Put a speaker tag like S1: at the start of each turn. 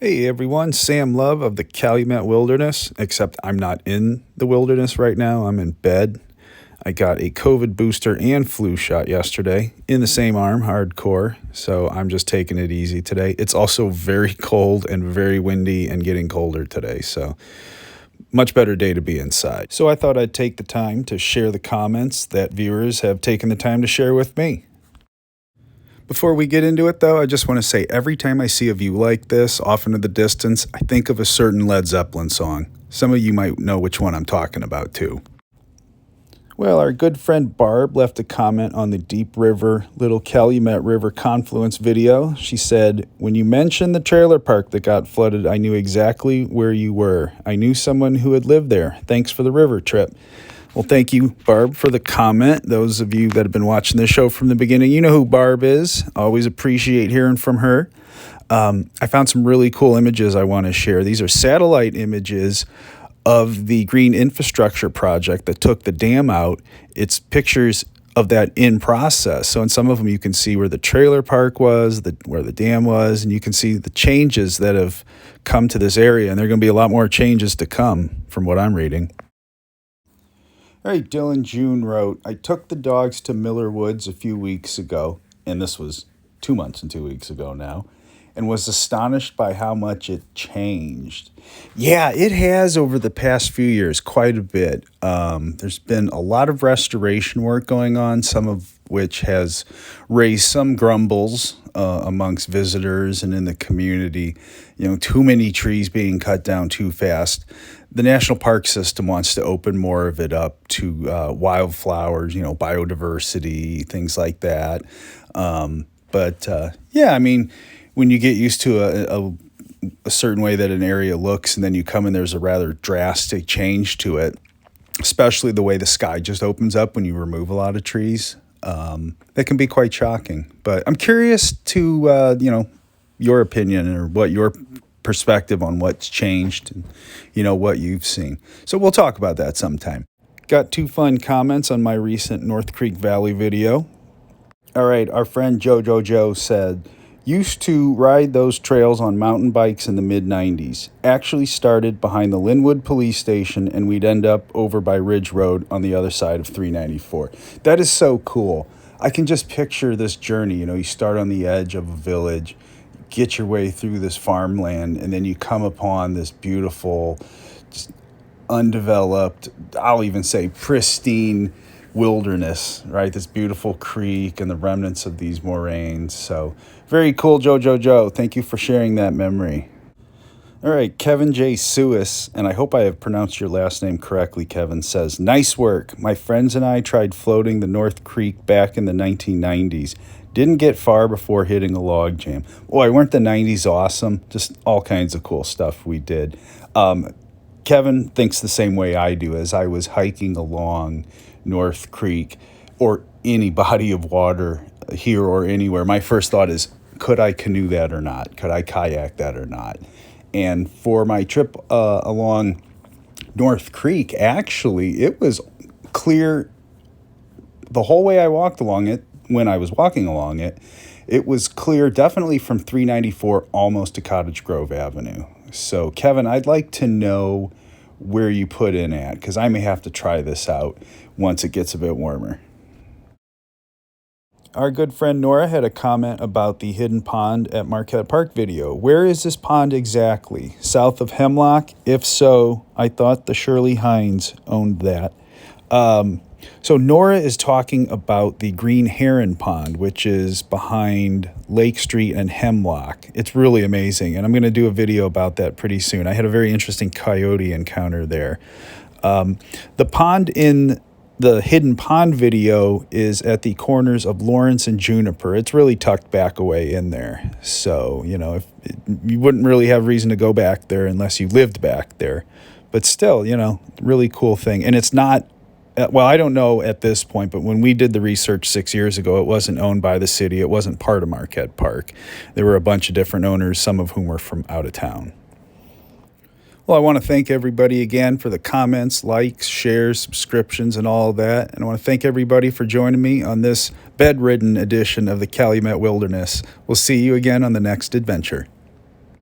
S1: Hey everyone, Sam Love of the Calumet Wilderness, except I'm not in the wilderness right now. I'm in bed. I got a COVID booster and flu shot yesterday in the same arm, hardcore, so I'm just taking it easy today. It's also very cold and very windy and getting colder today, so much better day to be inside. So I thought I'd take the time to share the comments that viewers have taken the time to share with me. Before we get into it, though, I just want to say every time I see a view like this, off into the distance, I think of a certain Led Zeppelin song. Some of you might know which one I'm talking about, too. Well, our good friend Barb left a comment on the Deep River, Little Calumet River Confluence video. She said, "When you mentioned the trailer park that got flooded, I knew exactly where you were. I knew someone who had lived there. Thanks for the river trip." Well, thank you, Barb, for the comment. Those of you that have been watching the show from the beginning, you know who Barb is. Always appreciate hearing from her. I found some really cool images I want to share. These are satellite images of the green infrastructure project that took the dam out. It's pictures of that in process. So in some of them, you can see where the trailer park was, where the dam was, and you can see the changes that have come to this area. And there are going to be a lot more changes to come from what I'm reading. All right, Dylan June wrote, "I took the dogs to Miller Woods a few weeks ago," and this was 2 months and 2 weeks ago now, "and was astonished by how much it changed." Yeah, it has over the past few years, quite a bit. There's been a lot of restoration work going on, some of which has raised some grumbles amongst visitors and in the community. You know, too many trees being cut down too fast. The National Park System wants to open more of it up to wildflowers, biodiversity, things like that. Yeah, I mean, when you get used to a certain way that an area looks and then you come and there's a rather drastic change to it, especially the way the sky just opens up when you remove a lot of trees, that can be quite shocking. But I'm curious to, your opinion or what your perspective on what's changed and, what you've seen. So we'll talk about that sometime. Got 2 fun comments on my recent North Creek Valley video. All right, our friend Joe said, "Used to ride those trails on mountain bikes in the mid-90s. Actually started behind the Linwood police station and we'd end up over by Ridge Road on the other side of 394. That is so cool. I can just picture this journey. You start on the edge of a village, get your way through this farmland, and then you come upon this beautiful, undeveloped, I'll even say pristine wilderness, right? This beautiful creek and the remnants of these moraines. So very cool, Joe. Thank you for sharing that memory. All right, Kevin J. Suis, and I hope I have pronounced your last name correctly, Kevin, says, "Nice work. My friends and I tried floating the North Creek back in the 1990s. Didn't get far before hitting a log jam." Boy, weren't the 90s awesome? Just all kinds of cool stuff we did. Kevin thinks the same way I do. As I was hiking along North Creek or any body of water here or anywhere, my first thought is, could I canoe that or not? Could I kayak that or not? And for my trip along North Creek, actually, it was clear the whole way I walked along it. When I was walking along it, it was clear definitely from 394 almost to Cottage Grove Avenue. So, Kevin, I'd like to know where you put in at, because I may have to try this out once it gets a bit warmer. Our good friend Nora had a comment about the hidden pond at Marquette Park video. "Where is this pond exactly? South of Hemlock? If so, I thought the Shirley Hines owned that." So Nora is talking about the Green Heron Pond, which is behind Lake Street and Hemlock. It's really amazing, and I'm going to do a video about that pretty soon. I had a very interesting coyote encounter there. The pond in the hidden pond video is at the corners of Lawrence and Juniper. It's really tucked back away in there. So, you wouldn't really have reason to go back there unless you lived back there. But still, really cool thing. And it's not, well, I don't know at this point, but when we did the research 6 years ago, it wasn't owned by the city. It wasn't part of Marquette Park. There were a bunch of different owners, some of whom were from out of town. Well, I want to thank everybody again for the comments, likes, shares, subscriptions, and all of that. And I want to thank everybody for joining me on this bedridden edition of the Calumet Wilderness. We'll see you again on the next adventure.